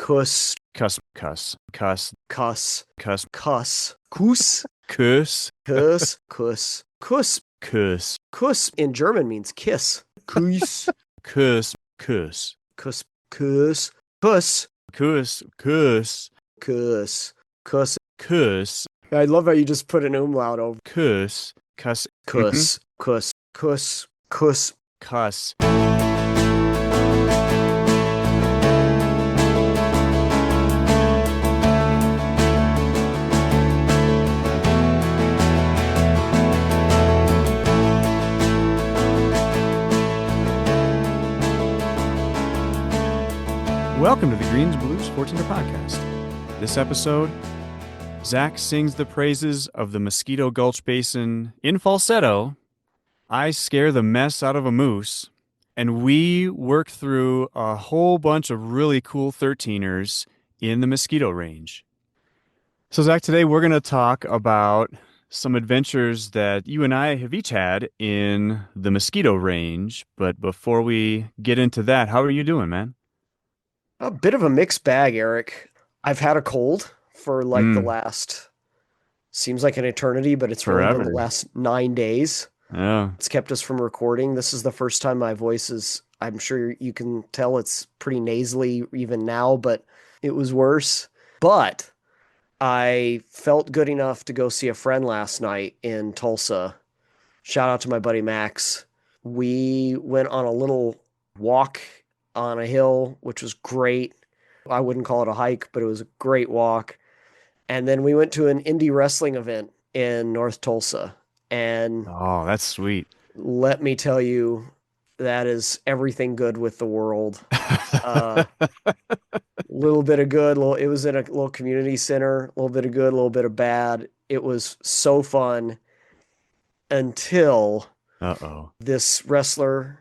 Kuss, Cuss, cuss, cuss, cuss, cuss, cuss, kus, cuss, kuss, kuss, kuss. cuss, Kuss in German means kiss. Kuss, cuss, cuss, kuss, kuss, kuss, cuss, cuss, kuss, kuss. cuss, I love how you just put an umlaut over cuss, cuss, kuss, kuss, kuss, kuss. cuss. Welcome to the Greens Blues 14er podcast. This episode, Zach sings the praises of the Mosquito Gulch Basin in falsetto. I scare the mess out of a moose. And we work through a whole bunch of really cool 13ers in the Mosquito Range. So, Zach, today we're going to talk about some adventures that you and I have each had in the Mosquito Range. But before we get into that, how are you doing, man? A bit of a mixed bag, Eric. I've had a cold for like the Mm, last, seems like an eternity, but it's really been the forever. last 9 days. Yeah. It's kept us from recording. This is the first time my voice is, I'm sure you can tell it's pretty nasally even now, but it was worse. But I felt good enough to go see a friend last night in Tulsa. Shout out to my buddy Max. We went on a little walk on a hill, which was great. I wouldn't call it a hike, but it was a great walk. And then we went to an indie wrestling event in North Tulsa. And Oh, that's sweet. let me tell you, that is everything good with the world. Uh, little bit of good, it was in a little community center, a little bit of good, a little bit of bad. It was so fun until Uh-oh. this wrestler,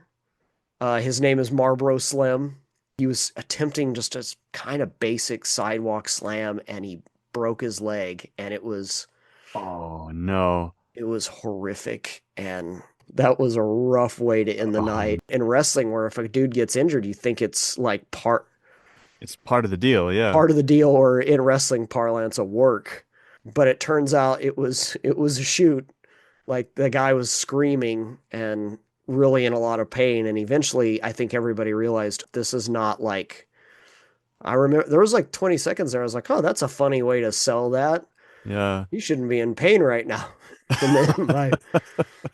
his name is Marlboro Slim. He was attempting just a kind of basic sidewalk slam and he broke his leg and Oh, no. it was horrific and that was a rough way to end the Oh, night. In wrestling where if a dude gets injured, you think it's like it's part of the deal, yeah. part of the deal or in wrestling parlance a work. But it turns out it was a shoot. Like the guy was screaming and really in a lot of pain and eventually I think everybody realized this is not like I remember there was like 20 seconds there. I was like, "Oh, that's a funny way to sell that. Yeah. You shouldn't be in pain right now." And then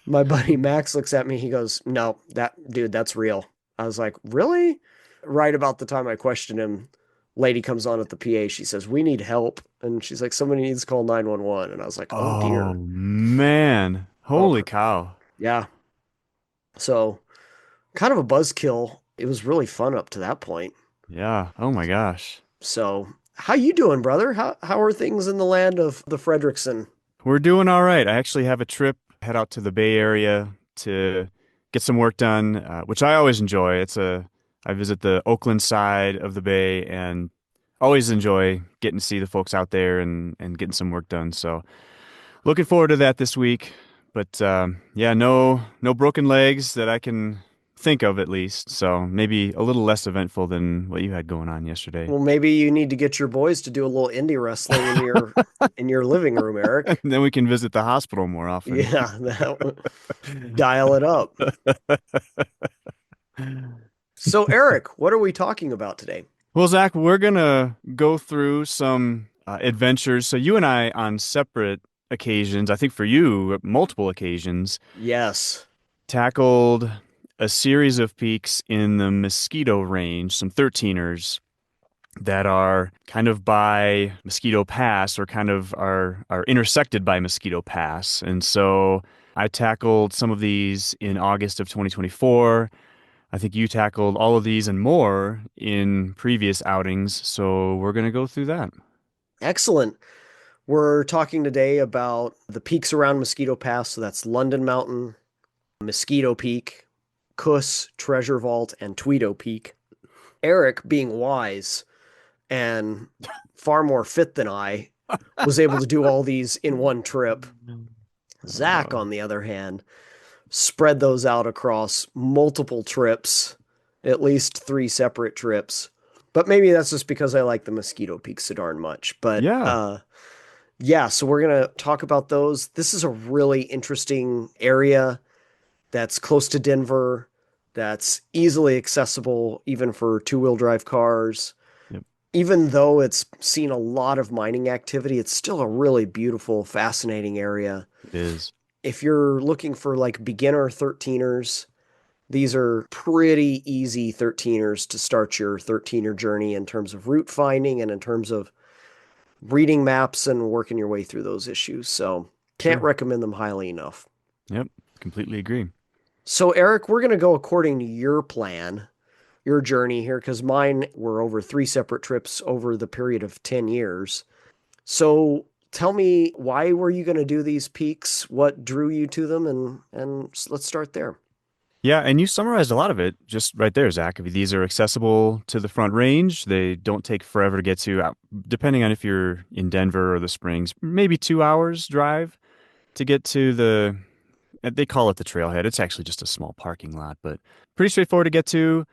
my buddy Max looks at me. He goes, "No, that dude, that's real." I was like, "Really?" Right about the time I questioned him, lady comes on at the PA. She says, "We need help." And she's like, "Somebody needs to call 911." And I was like, "Oh Oh, dear." man. Oh, Holy cow. yeah. So, kind of a buzzkill. It was really fun up to that point. Yeah. Oh my gosh. So, how you doing, brother? How are things in the land of the Frederickson? We're doing all right. I actually have a trip, head out to the Bay Area to get some work done, which I always enjoy. I visit the Oakland side of the Bay and always enjoy getting to see the folks out there and getting some work done. So looking forward to that this week. But yeah, no broken legs that I can think of at least. So maybe a little less eventful than what you had going on yesterday. Well, maybe you need to get your boys to do a little indie wrestling in your living room, And Eric. then we can visit the hospital more often. Yeah, dial it up. So, Eric, what are we talking about today? Well, Zach, we're gonna go through some adventures. So you and I, on separate occasions, I think for you, multiple occasions, Yes. tackled a series of peaks in the Mosquito Range, some 13ers that are kind of by Mosquito Pass or kind of are intersected by Mosquito Pass. And so I tackled some of these in August of 2024. I think you tackled all of these and more in previous outings, so we're going to go through that. Excellent. We're talking today about the peaks around Mosquito Pass. So that's London Mountain, Mosquito Peak, Kuss, Treasure Vault, and Tweedo Peak. Eric, being wise and far more fit than I, was able to do all these in one trip. Zach, Uh, on the other hand, spread those out across multiple trips, at least 3 separate trips. But maybe that's just because I like the Mosquito Peak so darn much. But Yeah, yeah, so we're gonna talk about those. This is a really interesting area that's close to Denver, that's easily accessible even for two-wheel drive cars. yep, Even though it's seen a lot of mining activity, it's still a really beautiful, fascinating area. it is. If you're looking for like beginner 13ers, these are pretty easy 13ers to start your 13er journey in terms of route finding and in terms of reading maps and working your way through those issues. So, can't Sure. recommend them highly enough. Yep, completely agree. So, Eric, we're going to go according to your plan, your journey here, because mine were over three separate trips over the period of 10 years. So, tell me, why were you going to do these peaks? What drew you to them? And let's start there. Yeah, and you summarized a lot of it just right there, Zach. I mean, these are accessible to the Front Range. They don't take forever to get to, depending on if you're in Denver or the Springs, maybe 2 hours drive to get to they call it the trailhead. It's actually just a small parking lot, but pretty straightforward to get to.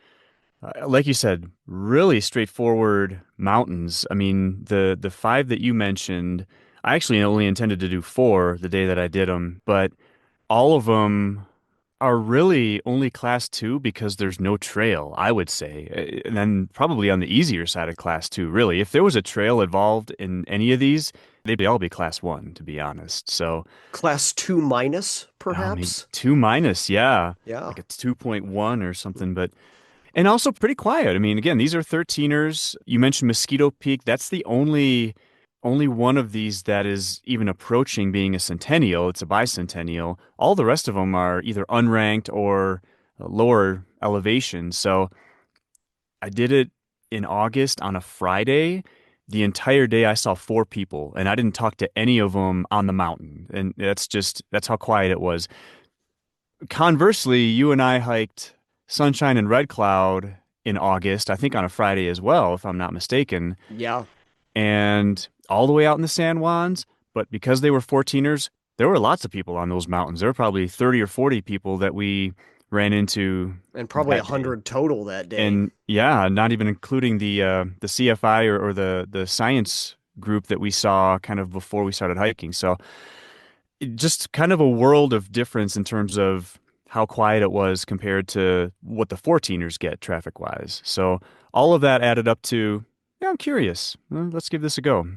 Like you said, really straightforward mountains. I mean, the five that you mentioned, I actually only intended to do four the day that I did them, but all of them are really only class two because there's no trail, I would say. And then probably on the easier side of class two, really. If there was a trail involved in any of these, they'd all be class one, to be honest. So, Class 2 minus, oh, maybe perhaps? two minus, yeah, Yeah. like a 2.1 or something. But and also pretty quiet. I mean, again, these are 13ers. You mentioned Mosquito Peak. That's the only one of these that is even approaching being a centennial. It's a bicentennial. All the rest of them are either unranked or lower elevation. So I did it in August on a Friday. The entire day I saw four people, and I didn't talk to any of them on the mountain. And that's how quiet it was. Conversely, you and I hiked Sunshine and Red Cloud in August, I think on a Friday as well, if I'm not mistaken, Yeah. and all the way out in the San Juans. But because they were 14ers, there were lots of people on those mountains. There were probably 30 or 40 people that we ran into And probably a that day. hundred total that day. And yeah, not even including the CFI or the science group that we saw kind of before we started hiking. So just kind of a world of difference in terms of how quiet it was compared to what the 14ers get traffic wise. So all of that added up to, yeah, I'm curious. Let's give this a go.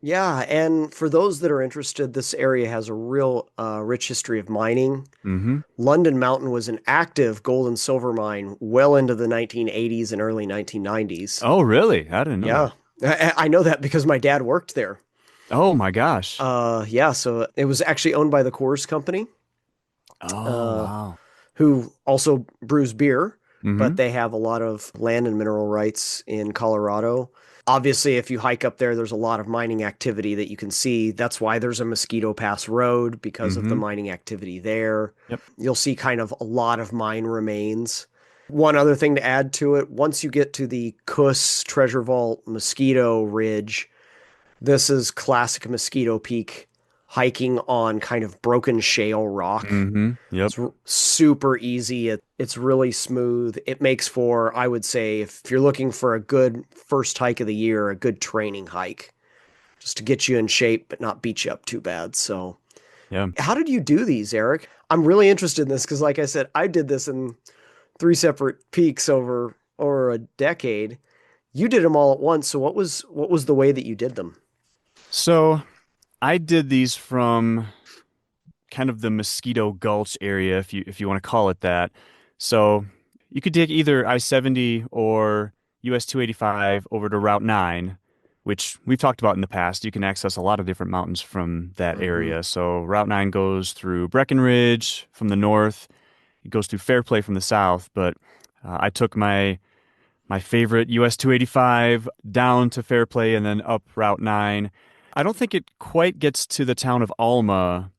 Yeah, and for those that are interested, this area has a real rich history of mining. Hmm. London Mountain was an active gold and silver mine well into the 1980s and early 1990s. Oh, really? I didn't know Yeah, that. I know that because my dad worked there. Oh my gosh. Yeah, so it was actually owned by the Coors Company, Oh, uh, wow. who also brews beer, but Hmm. they have a lot of land and mineral rights in Colorado. Obviously, if you hike up there, there's a lot of mining activity that you can see. That's why there's a Mosquito Pass Road because of the Hmm. mining activity there. Yep. You'll see kind of a lot of mine remains. One other thing to add to it, once you get to the Kuss Treasure Vault Mosquito Ridge, this is classic Mosquito Peak hiking on kind of broken shale rock. Yep. It's super easy. It's really smooth. It makes for, I would say, if you're looking for a good first hike of the year, a good training hike, just to get you in shape but not beat you up too bad. So, Yeah. how did you do these, Eric? I'm really interested in this because, like I said, I did this in three separate peaks over a decade. You did them all at once. So, what was the way that you did them? So I did these from kind of the Mosquito Gulch area, if you want to call it that. So you could take either I-70 or US 285 over to Route 9, which we've talked about in the past. You can access a lot of different mountains from that Mm-hmm. area. So Route 9 goes through Breckenridge from the north, it goes through Fairplay from the south, but I took my favorite US 285 down to Fairplay and then up Route 9. I don't think it quite gets to the town of Alma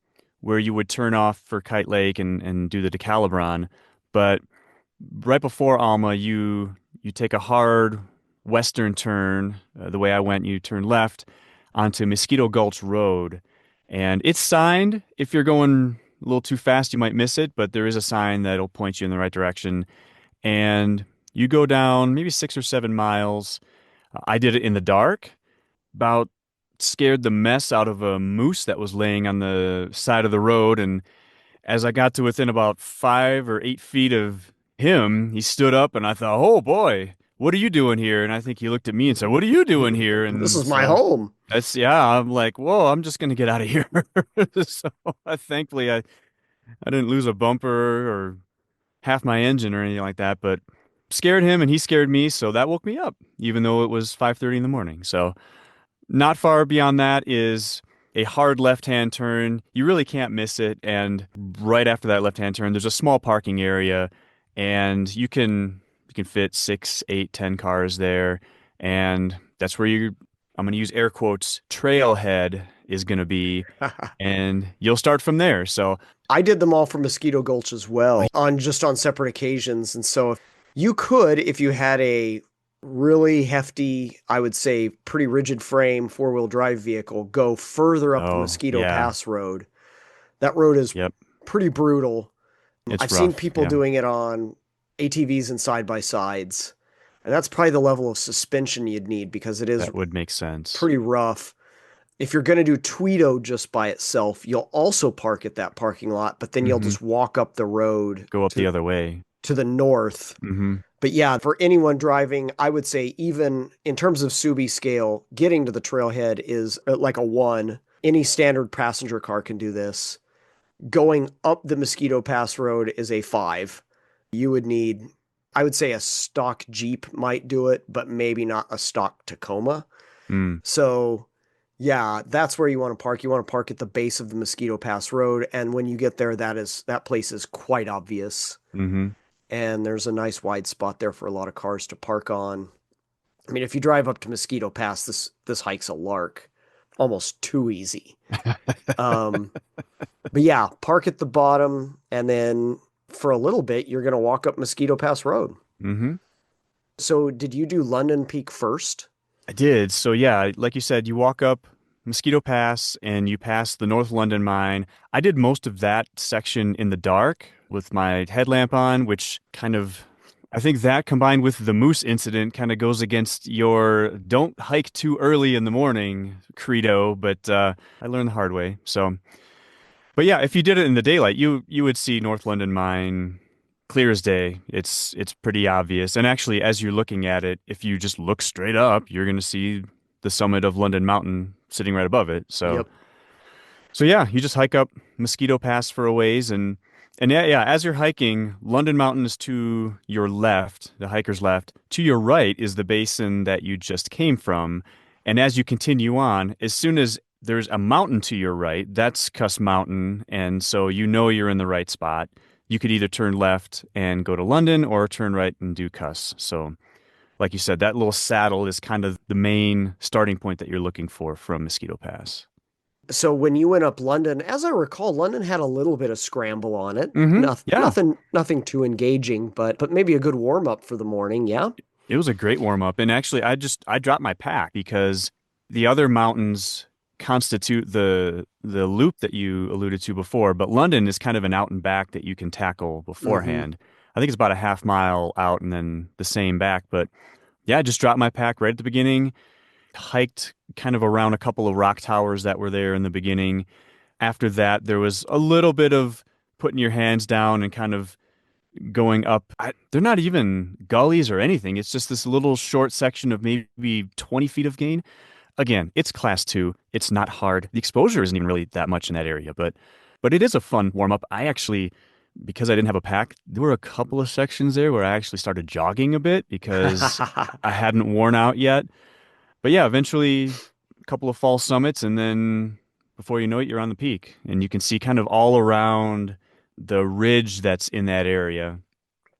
where you would turn off for Kite Lake and do the DeCalibron, but right before Alma, you take a hard western turn. The way I went, you turn left onto Mosquito Gulch Road, and it's signed. If you're going a little too fast, you might miss it, but there is a sign that'll point you in the right direction. And you go down maybe 6 or 7 miles. I did it in the dark, about scared the mess out of a moose that was laying on the side of the road. And as I got to within about 5 or 8 feet of him, he stood up and I thought, oh boy, what are you doing here? And I think he looked at me and said, what are you doing here? This And is my so home. yeah, I'm like, whoa, I'm just gonna get out of here. So thankfully I didn't lose a bumper or half my engine or anything like that, but scared him and he scared me, so that woke me up, even though it was 5:30 in the morning. So not far beyond that is a hard left-hand turn. You really can't miss it. And right after that left-hand turn, there's a small parking area, and you can fit 6, 8, 10 cars there. And that's where I'm going to use air quotes, trailhead is going to be, and you'll start from there. So, I did them all for Mosquito Gulch as well, on separate occasions. And so if you could, if you had a really hefty, I would say pretty rigid frame four-wheel drive vehicle, go further up the oh, Mosquito yeah. Pass Road. That road is Yep. pretty brutal. I've It's seen rough. people Yeah. doing it on ATVs and side by sides. And that's probably the level of suspension you'd need because it is That would make sense. pretty rough. If you're going to do Tweedo just by itself, you'll also park at that parking lot, but then you'll Hmm. just walk up the road Go up the other way. to the north. Hmm. But yeah, for anyone driving, I would say even in terms of Subi scale, getting to the trailhead is like a one. Any standard passenger car can do this. Going up the Mosquito Pass Road is a five. You would need, I would say a stock Jeep might do it, but maybe not a stock Tacoma. Mm. So yeah, that's where you want to park. You want to park at the base of the Mosquito Pass Road, and when you get there, that place is quite obvious, Hmm. and there's a nice wide spot there for a lot of cars to park on. I mean, if you drive up to Mosquito Pass, this hike's a lark, almost too easy. Um, but yeah, park at the bottom, and then for a little bit, you're gonna walk up Mosquito Pass Road. Hmm. So, did you do London Peak first? I did. So yeah, like you said, you walk up Mosquito Pass and you pass the North London mine. I did most of that section in the dark with my headlamp on, which kind of I think that combined with the moose incident kind of goes against your don't hike too early in the morning credo, but I learned the hard way. So, but yeah, if you did it in the daylight, you would see North London mine clear as day. It's pretty obvious. And actually, as you're looking at it, if you just look straight up, you're going to see the summit of London Mountain sitting right above it. So, Yep. so yeah, you just hike up Mosquito Pass for a ways, and yeah, as you're hiking, London Mountain is to your left, the hiker's left. To your right is the basin that you just came from. And as you continue on, as soon as there's a mountain to your right, that's Cuss Mountain, and so you know you're in the right spot. You could either turn left and go to London or turn right and do Cuss. So, like you said, that little saddle is kind of the main starting point that you're looking for from Mosquito Pass. So when you went up London, as I recall, London had a little bit of scramble on it. Hmm. Yeah. Nothing too engaging, but maybe a good warm up for the morning. Yeah. It was a great warm up. And actually, I dropped my pack because the other mountains constitute the loop that you alluded to before, but London is kind of an out and back that you can tackle Hmm. beforehand. I think it's about a half mile out and then the same back. But yeah, I just dropped my pack right at the beginning, hiked kind of around a couple of rock towers that were there in the beginning. After that, there was a little bit of putting your hands down and kind of going up. They're not even gullies or anything. It's just this little short section of maybe 20 feet of gain. Again, it's class two. It's not hard. The exposure isn't even really that much in that area, but it is a fun warm up. I actually, because I didn't have a pack, there were a couple of sections there where I actually started jogging a bit because I hadn't worn out yet. But yeah, eventually a couple of fall summits, and then before you know it, you're on the peak, and you can see kind of all around the ridge that's in that area.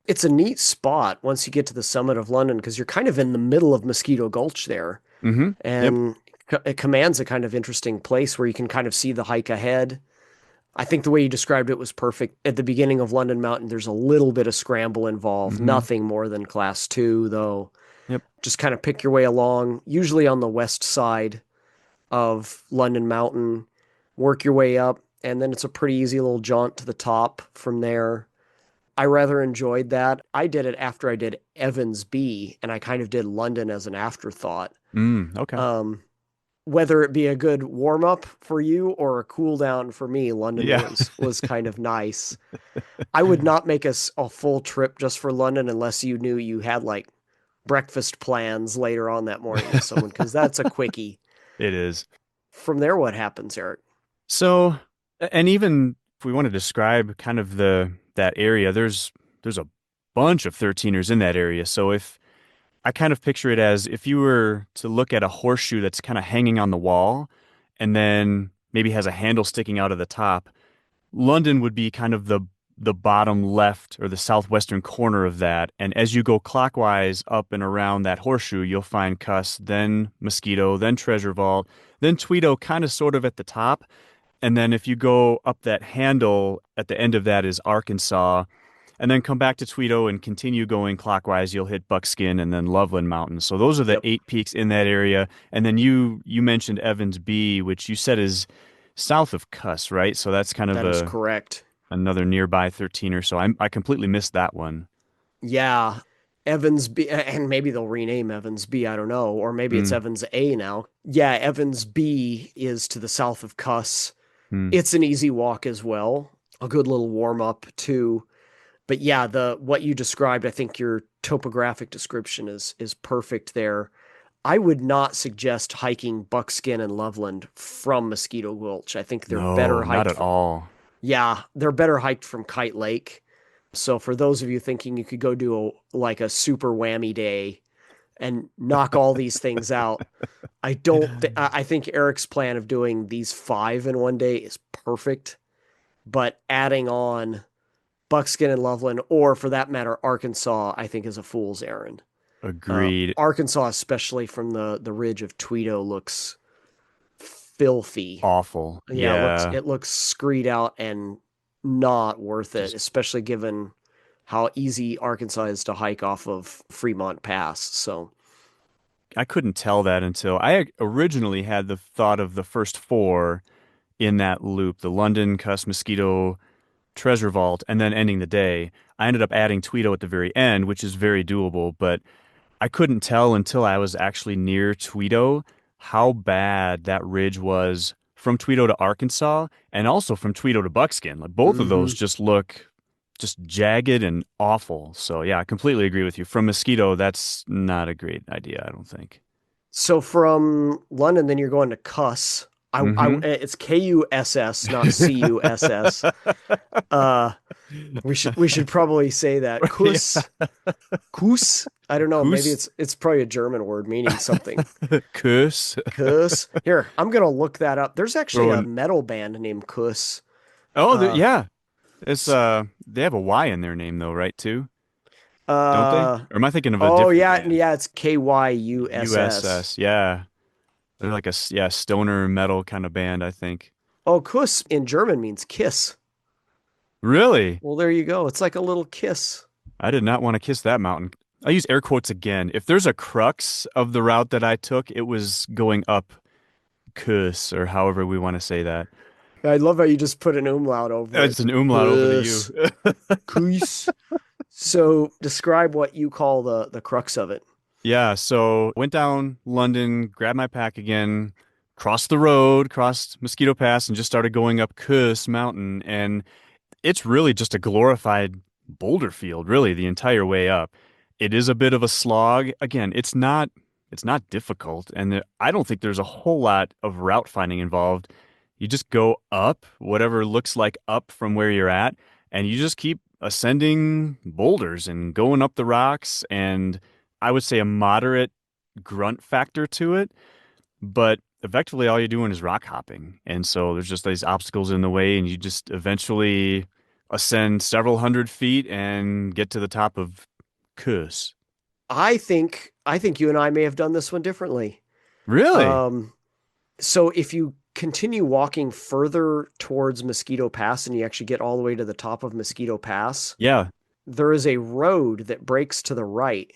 It's a neat spot once you get to the summit of London because you're kind of in the middle of Mosquito Gulch there, Hmm. Yep. and it commands a kind of interesting place where you can kind of see the hike ahead. I think the way you described it was perfect. At the beginning of London Mountain, there's a little bit of scramble involved, Hmm. nothing more than class two, though. Yep. Just kind of pick your way along, usually on the west side of London Mountain, work your way up, and then it's a pretty easy little jaunt to the top from there. I rather enjoyed that. I did it after I did Evans B, and I kind of did London as an afterthought. Okay. Um, whether it be a good warm up for you or a cool down for me, London Yeah. was kind of nice. I would not make a full trip just for London unless you knew you had like breakfast plans later on that morning with someone, because that's a quickie. It is. From there, what happens, Eric? So, and even if we want to describe kind of that area, there's a bunch of 13ers in that area. So if I kind of picture it as if you were to look at a horseshoe that's kind of hanging on the wall and then maybe has a handle sticking out of the top, London would be kind of the bottom left or the southwestern corner of that. And as you go clockwise up and around that horseshoe, you'll find Cuss, then Mosquito, then Treasure Vault, then Tweedo kind of sort of at the top. And then if you go up that handle at the end of that is Arkansas, and then come back to Tweedo and continue going clockwise, you'll hit Buckskin and then Loveland Mountains. So those are the Yep, 8 peaks in that area. And then you mentioned Evans B, which you said is south of Cuss, right? So that's kind of that is a correct. another nearby 13er. So I completely missed that one. Yeah, Evans B, and maybe they'll rename Evans B, I don't know, or maybe it's Hmm. Evans A now. Yeah, Evans B is to the south of Cuss. Hmm. It's an easy walk as well, a good little warm up too. But yeah, the what you described, I think your topographic description is perfect there. I would not suggest hiking Buckskin and Loveland from Mosquito Gulch. I think they're No, better not hiked at from, all. yeah, they're better hiked from Kite Lake. So for those of you thinking you could go do like a super whammy day and knock all these things out, I think Eric's plan of doing these five in one day is perfect, but adding on Buckskin and Loveland, or for that matter, Arkansas, I think is a fool's errand. Agreed. Arkansas, especially from the ridge of Tweedo, looks filthy. Awful. Yeah, Yeah. it looks screed out and not worth it, Just especially given how easy Arkansas is to hike off of Fremont Pass. So I couldn't tell that until I originally had the thought of the first four in that loop, the London, Cuss, Mosquito, Treasure Vault, and then ending the day. I ended up adding Tweedo at the very end, which is very doable, but I couldn't tell until I was actually near Tweedo how bad that ridge was from Tweedo to Arkansas and also from Tweedo to Buckskin. Like both of those mhm. just look just jagged and awful. So yeah, I completely agree with you. From Mosquito, that's not a great idea, I don't think. So from London, then you're going to Cuss. Mm-hmm. It's Kuss, not Cuss. Uh, we should probably say that Yeah. Kuss. I don't know. Maybe Kus, it's probably a German word meaning something. Kus. Kuss. Here, I'm gonna look that up. There's actually Throw a an metal band named Kuss. Oh, Uh, yeah. It's they have a Y in their name though, right too? Don't they? uh. Or am I thinking of a Oh different yeah, band? yeah. It's Kyuss. USS. Yeah. They're like a yeah, stoner metal kind of band, I think. Oh, Kuss in German means kiss. Really? Well, there you go. It's like a little kiss. I did not want to kiss that mountain. I use air quotes again. If there's a crux of the route that I took, it was going up Kus or however we want to say that. I love how you just put an umlaut over it. It's an umlaut over the U. Kuss. Kuss. So describe what you call the crux of it. Yeah, so went down London, grabbed my pack again, crossed the road, crossed Mosquito Pass, and just started going up Kus Mountain. And it's really just a glorified boulder field, really, the entire way up. It is a bit of a slog. Again, it's not difficult, and I don't think there's a whole lot of route finding involved. You just go up, whatever looks like up from where you're at, and you just keep ascending boulders and going up the rocks, and I would say a moderate grunt factor to it, but effectively all you're doing is rock hopping. And so there's just these obstacles in the way, and you just eventually ascend several hundred feet and get to the top of Kus. I think you and I may have done this one differently. Really? Um, so if you continue walking further towards Mosquito Pass and you actually get all the way to the top of Mosquito Pass, Yeah. there is a road that breaks to the right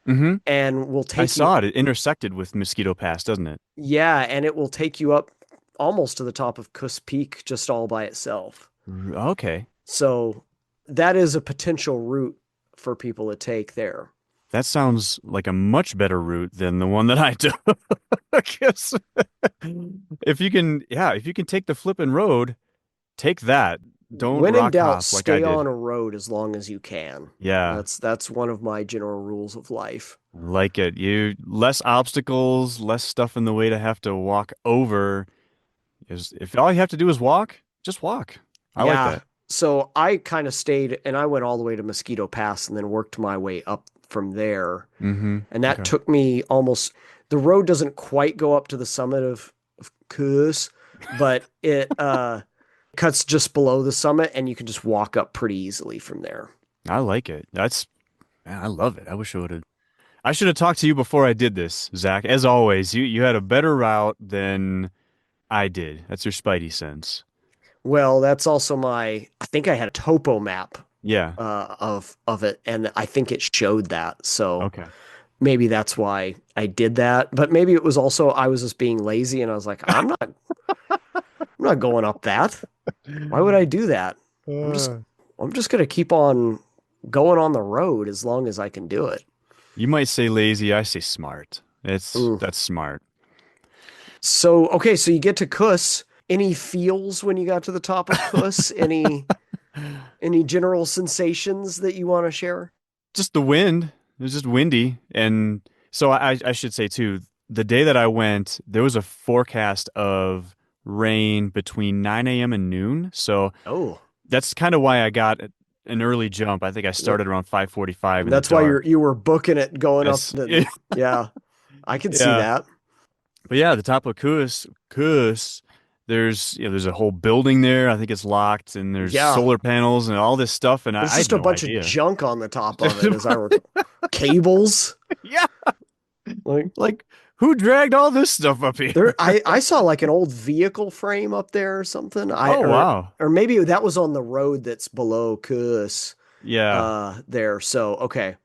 Mm-hmm. and will I take you, saw it. It intersected with Mosquito Pass, doesn't it? yeah, and it will take you up almost to the top of Kuss Peak just all by itself. Okay. So that is a potential route for people to take there. That sounds like a much better route than the one that I took. Because if you can, yeah, if you can take the flipping road, take that. Don't When in rock doubt, hop like I stay did. on a road as long as you can. Yeah, That's one of my general rules of life. I like it. You less obstacles, less stuff in the way to have to walk over. Is if all you have to do is walk, just walk. I like Yeah. that. So I kind of stayed and I went all the way to Mosquito Pass and then worked my way up from there. Mm-hmm. And that Okay. took me almost, the road doesn't quite go up to the summit of Kus, but it cuts just below the summit and you can just walk up pretty easily from there. I like it. That's, man, I love it. I wish I would have. I should have talked to you before I did this, Zach. As always, you had a better route than I did. That's your Spidey sense. Well, that's also my, I think I had a topo map Yeah. of it and I think it showed that. So Okay. maybe that's why I did that. But maybe it was also I was just being lazy and I was like, I'm not going up that. Why would I do that? I'm just Uh, I'm just gonna keep on going on the road as long as I can do it. You might say lazy, I say smart. Mm. That's smart. So okay, so you get to Kuss. Any feels when you got to the top of Kuss? Any general sensations that you want to share? Just the wind. It was just windy. And so I should say too, the day that I went, there was a forecast of rain between 9 a.m. and noon. So Oh, that's kind of why I got an early jump. I think I that, started around 5:45 in the that's why dark. you were booking it going up That's the yeah. I can see yeah. that. But yeah, the top of Kus, there's a whole building there. I think it's locked, and there's Yeah. solar panels and all this stuff, and There's I had just a no bunch of idea. junk on the top of it, as I recall. Cables. Yeah, Like like who dragged all this stuff up there, here? I saw like an old vehicle frame up there or something. Oh wow. Or maybe that was on the road that's below Kus, Yeah, there. So okay,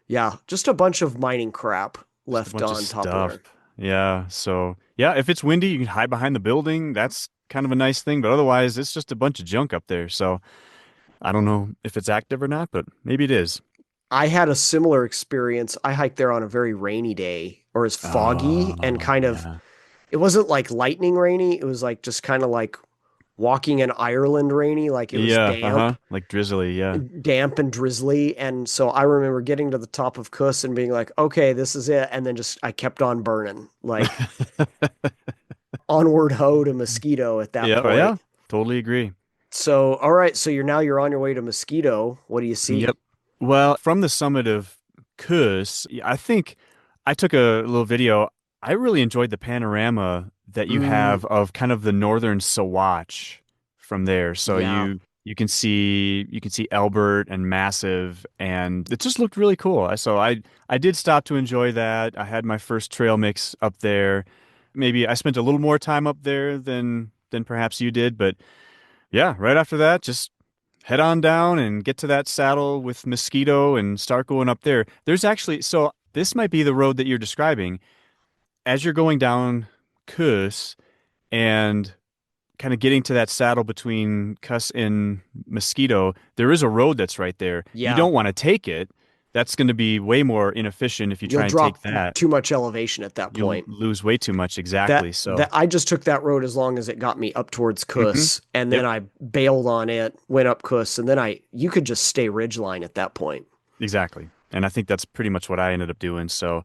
yeah, just a bunch of mining crap just a left bunch of on top of stuff. there. Yeah, so yeah, if it's windy, you can hide behind the building. That's kind of a nice thing, but otherwise, it's just a bunch of junk up there. So I don't know if it's active or not, but maybe it is. I had a similar experience. I hiked there on a very rainy day, or it's foggy and Oh kind of. yeah. It wasn't like lightning rainy. It was like just kind of like walking in Ireland rainy. Like it was Yeah, uh-huh. Like drizzly, yeah. damp and drizzly. And so I remember getting to the top of Kuss and being like, okay, this is it. And then just I kept on burning, like onward ho to Mosquito at that Yeah, oh, yeah. point. Totally agree. So all right, so you're on your way to Mosquito. What do you Yep. see? Well, from the summit of Kus, I think I took a little video. I really enjoyed the panorama that you Mm, have of kind of the northern Sawatch from there. So yeah, you can see Elbert and Massive, and it just looked really cool. So I did stop to enjoy that. I had my first trail mix up there. Maybe I spent a little more time up there than perhaps you did, but yeah, right after that, just head on down and get to that saddle with Mosquito and start going up there. There's actually, so this might be the road that you're describing. As you're going down Kus and kind of getting to that saddle between Kus and Mosquito, there is a road that's right there. You yeah. don't want to take it. That's going to be way more inefficient if you You'll try and take drop that. too much elevation at that You'll point. lose way too much, exactly. That So, I just took that road as long as it got me up towards mhm. Kuss, and then Yep, I bailed on it, went up Kuss, and then I you could just stay ridgeline at that point. exactly. And I think that's pretty much what I ended up doing. So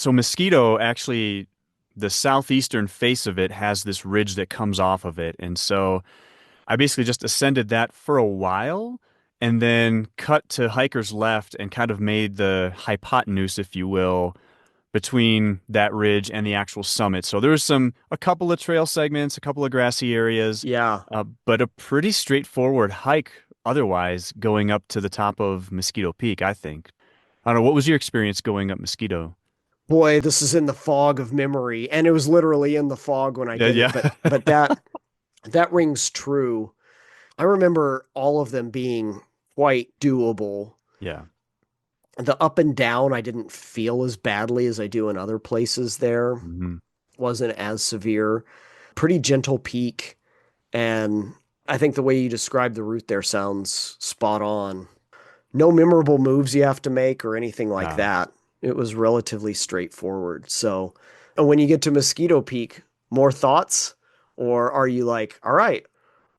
Mosquito actually, the southeastern face of it has this ridge that comes off of it. And so I basically just ascended that for a while and then cut to hiker's left and kind of made the hypotenuse, if you will, between that ridge and the actual summit. So there was a couple of trail segments, a couple of grassy areas, Yeah. but a pretty straightforward hike otherwise going up to the top of Mosquito Peak, I think. I don't know, what was your experience going up Mosquito? Boy, this is in the fog of memory, and it was literally in the fog when I Yeah, did it, yeah. but that rings true. I remember all of them being quite doable. Yeah. The up and down I didn't feel as badly as I do in other places there. Hmm. Wasn't as severe. Pretty gentle peak and I think the way you described the route there sounds spot on. No memorable moves you have to make or anything like No. that. It was relatively straightforward. So, and when you get to Mosquito Peak, more thoughts? Or are you like, all right,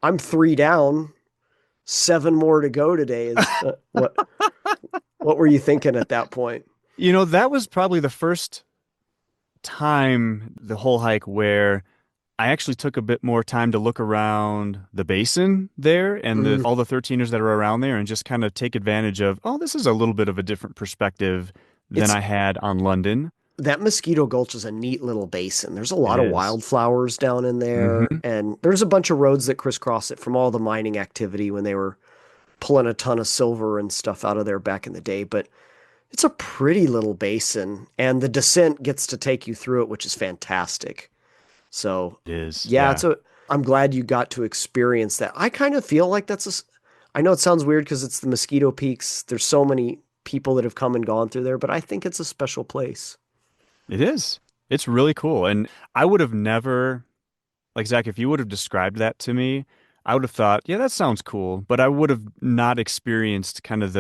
I'm three down, seven more to go today? Is what were you thinking at that point? That was probably the first time the whole hike where I actually took a bit more time to look around the basin there and Mm, all the 13ers that are around there and just kind of take advantage of, oh, this is a little bit of a different perspective than it's I had on London. that Mosquito Gulch is a neat little basin. There's a It lot of is. wildflowers down in there, Mm-hmm. and there's a bunch of roads that crisscross it from all the mining activity when they were pulling a ton of silver and stuff out of there back in the day. But it's a pretty little basin, and the descent gets to take you through it, which is fantastic. So, It is. yeah, Yeah. I'm glad you got to experience that. I kind of feel like I know it sounds weird because it's the Mosquito Peaks. There's so many people that have come and gone through there, but I think it's a special place. It is. It's really cool. And I would have never, like Zach, if you would have described that to me, I would have thought, yeah, that sounds cool. But I would have not experienced kind of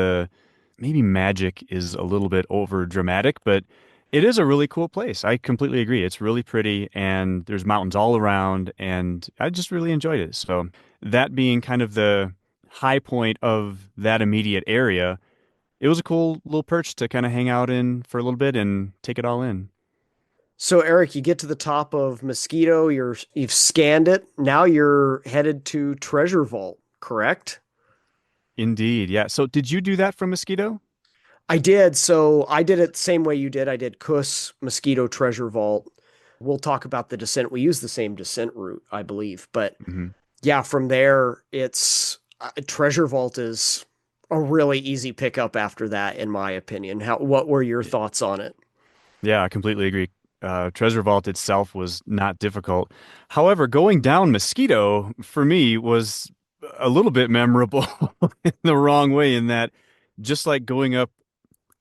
maybe magic is a little bit over dramatic, but it is a really cool place. I completely agree. It's really pretty and there's mountains all around and I just really enjoyed it. So that being kind of the high point of that immediate area, it was a cool little perch to kind of hang out in for a little bit and take it all in. So Eric, you get to the top of Mosquito, you've scanned it. Now you're headed to Treasure Vault, correct? Indeed. Yeah. So did you do that from Mosquito? I did. So I did it the same way you did. I did Kuss, Mosquito, Treasure Vault. We'll talk about the descent. We use the same descent route, I believe. But Hmm. yeah, from there, it's Treasure Vault is a really easy pickup after that, in my opinion. What were your thoughts on it? Yeah, I completely agree. Treasure Vault itself was not difficult. However, going down Mosquito for me was a little bit memorable in the wrong way, in that just like going up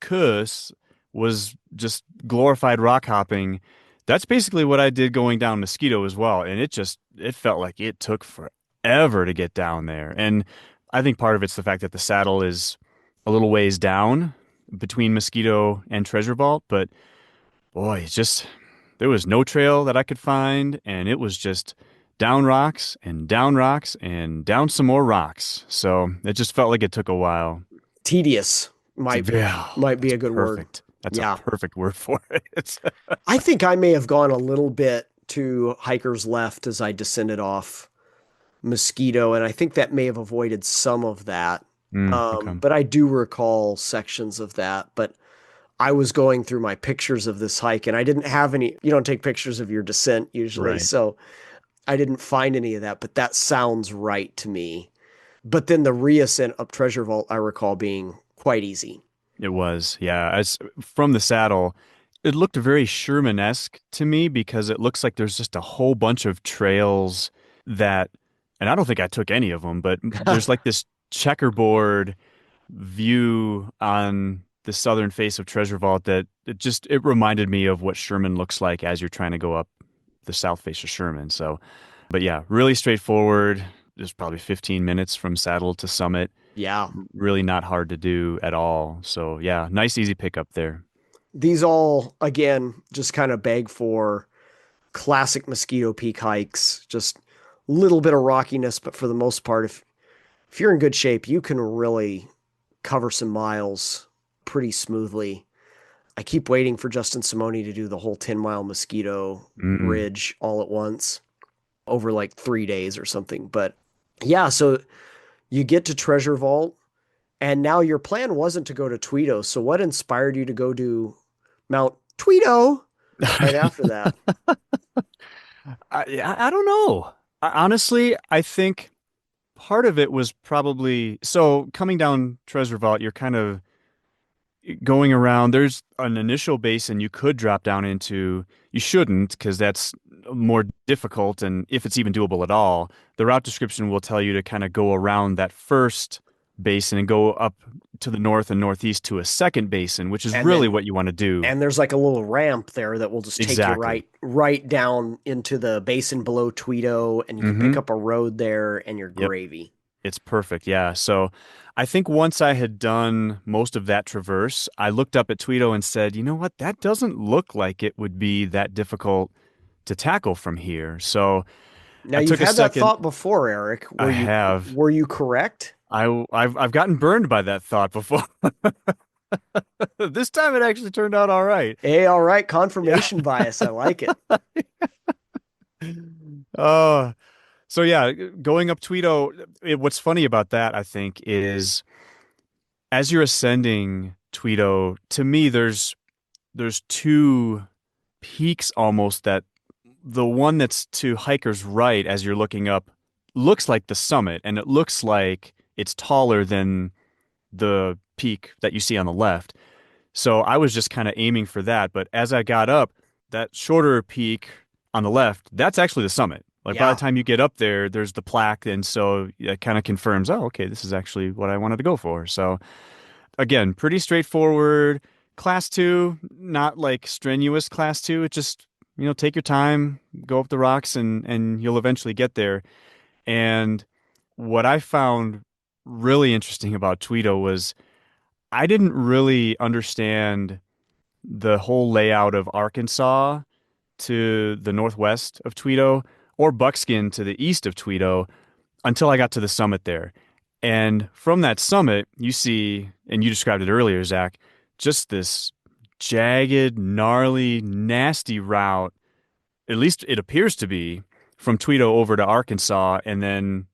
Kuss was just glorified rock hopping. That's basically what I did going down Mosquito as well. And it felt like it took forever to get down there. And I think part of it's the fact that the saddle is a little ways down between Mosquito and Treasure Vault, but boy, there was no trail that I could find, and it was just down rocks and down rocks and down some more rocks. So it just felt like it took a while. Tedious might Yeah, might be that's a good word. perfect. That's a Yeah. perfect word for it. I think I may have gone a little bit to hiker's left as I descended off Mosquito, and I think that may have avoided some of that. Okay. But I do recall sections of that. But I was going through my pictures of this hike, and I didn't have any. You don't take pictures of your descent usually, Right. so I didn't find any of that. But that sounds right to me. But then the reascent up Treasure Vault, I recall being quite easy. It was. Yeah. As from the saddle, it looked very Sherman-esque to me because it looks like there's just a whole bunch of trails that, and I don't think I took any of them, but there's like this checkerboard view on the southern face of Treasure Vault that it reminded me of what Sherman looks like as you're trying to go up the south face of Sherman. So, but yeah, really straightforward. There's probably 15 minutes from saddle to summit. Yeah, Really not hard to do at all. So yeah, nice easy pickup there. these all again just kind of beg for classic Mosquito Peak hikes. Just a little bit of rockiness, but for the most part, if you're in good shape, you can really cover some miles pretty smoothly. I keep waiting for Justin Simone to do the whole 10-mile Mosquito Mm. Ridge all at once over like 3 days or something. But yeah, so you get to Treasure Vault, and now your plan wasn't to go to Tweedo. So what inspired you to go to Mount Tweedo right after that? I don't know. Honestly, I think part of it was probably so coming down Treasure Vault, you're kind of going around. There's an initial basin you could drop down into. You shouldn't because that's more difficult. And if it's even doable at all, the route description will tell you to kind of go around that first basin and go up to the north and northeast to a second basin, which is And really then what you want to do. there's like a little ramp there that will just take you Exactly. right down into the basin below Tweedo, and you can pick Mm-hmm. up a road there and you're Yep. gravy. It's perfect. Yeah. So I think once I had done most of that traverse, I looked up at Tweedo and said, you know what? That doesn't look like it would be that difficult to tackle from here. So Now I you've took a had that second. thought before, Eric. I have. Were you correct? I've gotten burned by that thought before. This time it actually turned out all right. Hey, all right, Yeah. confirmation bias. I like it. Uh, so yeah, going up Tweedo, what's funny about that, I think, is as you're ascending Tweedo, to me, there's two peaks almost that the one that's to hikers right as you're looking up looks like the summit, and it looks like it's taller than the peak that you see on the left. So I was just kind of aiming for that. But as I got up, that shorter peak on the left, that's actually the summit. Like by the Yeah. time you get up there, there's the plaque. And so it kind of confirms, oh, okay, this is actually what I wanted to go for. So again, pretty straightforward. Class two, not like strenuous class two. It just, take your time, go up the rocks and you'll eventually get there. And what I found really interesting about Tweedo was I didn't really understand the whole layout of Arkansas to the northwest of Tweedo or Buckskin to the east of Tweedo until I got to the summit there. And from that summit, you see, and you described it earlier, Zach, just this jagged, gnarly, nasty route. At least it appears to be from Tweedo over to Arkansas, and then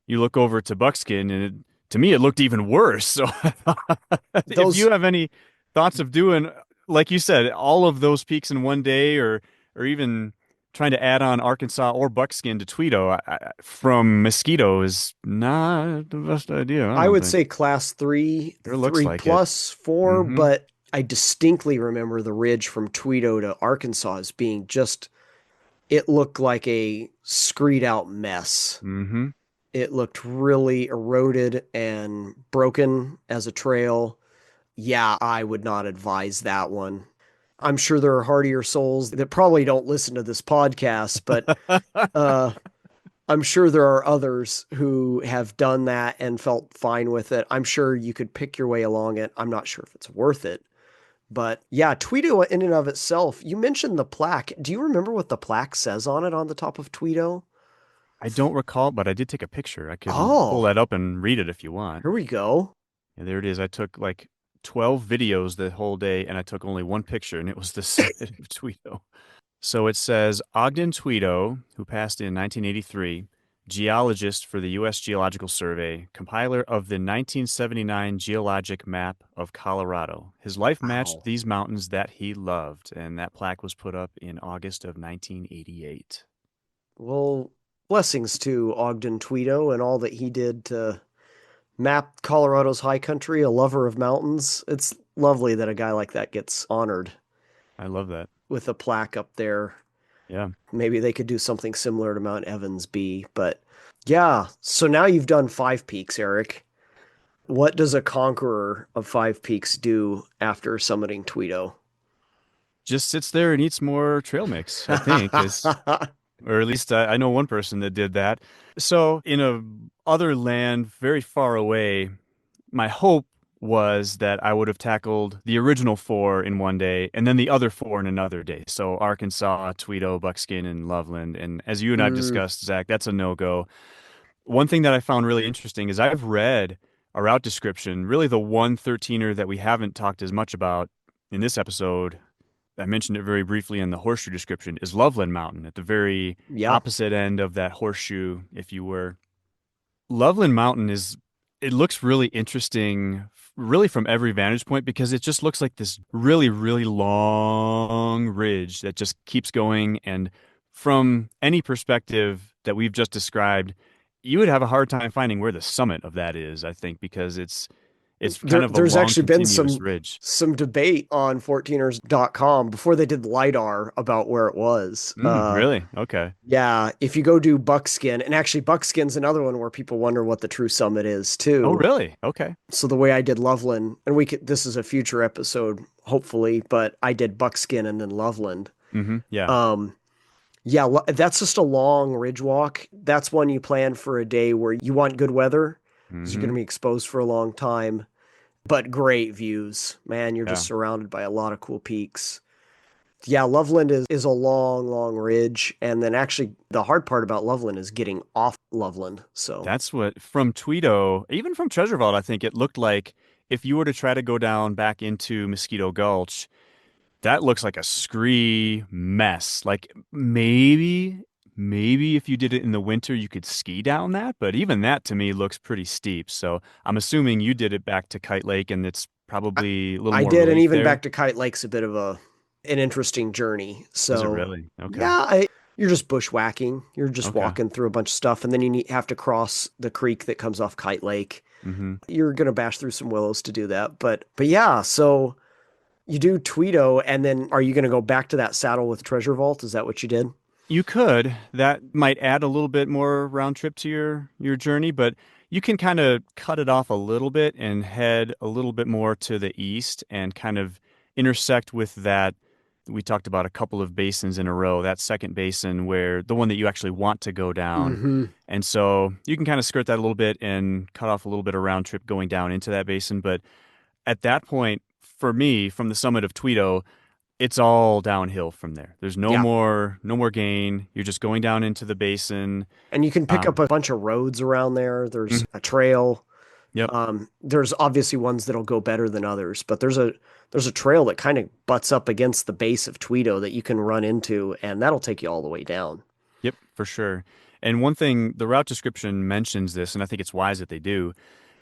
you look over to Buckskin, and to me, it looked even worse. So, if Those you have any thoughts of doing, like you said, all of those peaks in one day, or even trying to add on Arkansas or Buckskin to Tweedo from Mosquito is not the best idea, I I don't would think. say class Sure looks three like it. plus four, Mm-hmm. but I distinctly remember the ridge from Tweedo to Arkansas as being just, it looked like a screed out mess. Mm-hmm. It looked really eroded and broken as a trail. Yeah, I would not advise that one. I'm sure there are hardier souls that probably don't listen to this podcast, but uh, I'm sure there are others who have done that and felt fine with it. I'm sure you could pick your way along it. I'm not sure if it's worth it. But yeah, Tweedo in and of itself, you mentioned the plaque. Do you remember what the plaque says on it on the top of Tweedo? I don't recall, but I did take a picture. I can pull Oh, that up and read it if you want. here we go. Yeah, there it is. I took like 12 videos the whole day and I took only one picture, and it was the summit of Tweedo. So it says Ogden Tweedo, who passed in 1983, geologist for the U.S. Geological Survey, compiler of the 1979 Geologic Map of Colorado. His life matched Wow. these mountains that he loved, and that plaque was put up in August of 1988. Well, blessings to Ogden Tweedo and all that he did to map Colorado's high country, a lover of mountains. It's lovely that a guy like that gets honored I love that. with a plaque up there. Yeah. Maybe they could do something similar to Mount Evans be, but yeah. So now you've done five peaks, Eric. What does a conqueror of five peaks do after summiting Tweedo? Just sits there and eats more trail mix, I think, is or at least I know one person that did that. So in a other land very far away, my hope was that I would have tackled the original four in one day and then the other four in another day. So Arkansas, Tweedo, Buckskin, and Loveland. And as you and I've Mm, discussed, Zach, that's a no-go. One thing that I found really interesting is I've read a route description, really the one 13er that we haven't talked as much about in this episode. I mentioned it very briefly in the horseshoe description, is Loveland Mountain at the very yeah. opposite end of that horseshoe, if you were. Loveland Mountain it looks really interesting, really from every vantage point, because it just looks like this really, really long ridge that just keeps going. And from any perspective that we've just described, you would have a hard time finding where the summit of that is, I think, because It's kind of a There's long, actually been continuous ridge. some debate on 14ers.com before they did LiDAR about where it was. Really? Okay. Yeah, if you go do Buckskin, and actually Buckskin's another one where people wonder what the true summit is Oh, too. really? Okay. So the way I did Loveland, and this is a future episode, hopefully, but I did Buckskin and then Loveland. Yeah. Um, yeah, that's just a long ridge walk. That's one you plan for a day where you want good weather because you're going to hmm be exposed for a long time, but great views. Man, you're just Yeah. surrounded by a lot of cool peaks. Yeah, Loveland is a long, long ridge. And then actually, the hard part about Loveland is getting off Loveland. So, That's what from Tweedo, even from Treasure Vault, I think it looked like if you were to try to go down back into Mosquito Gulch, that looks like a scree mess. Like maybe if you did it in the winter, you could ski down that, but even that to me looks pretty steep. So I'm assuming you did it back to Kite Lake and it's I, probably a little I more did. And relief even there. back to Kite Lake's a bit of an interesting journey. Was it So, really? Okay. yeah, you're just bushwhacking. You're just Okay. walking through a bunch of stuff. And then have to cross the creek that comes off Kite Lake. hmm You're going to bash through some willows to do that. But yeah, so you do Tweedo, and then are you going to go back to that saddle with Treasure Vault? Is that what you did? You could. That might add a little bit more round trip to your journey, but you can kind of cut it off a little bit and head a little bit more to the east and kind of intersect with that. We talked about a couple of basins in a row, that second basin where the one that you actually want to go down. Mm-hmm. And so you can kind of skirt that a little bit and cut off a little bit of round trip going down into that basin. But at that point, for me, from the summit of Tweedo, it's all downhill from there. There's Yeah. no more gain. You're just going down into the basin. And you can pick up Um, a bunch of roads around there. There's mhm, a trail. yep, There's obviously ones that'll go better than others, but there's a trail that kind of butts up against the base of Tweedo that you can run into, and that'll take you all the way down. yep, for sure. And one thing, the route description mentions this, and I think it's wise that they do.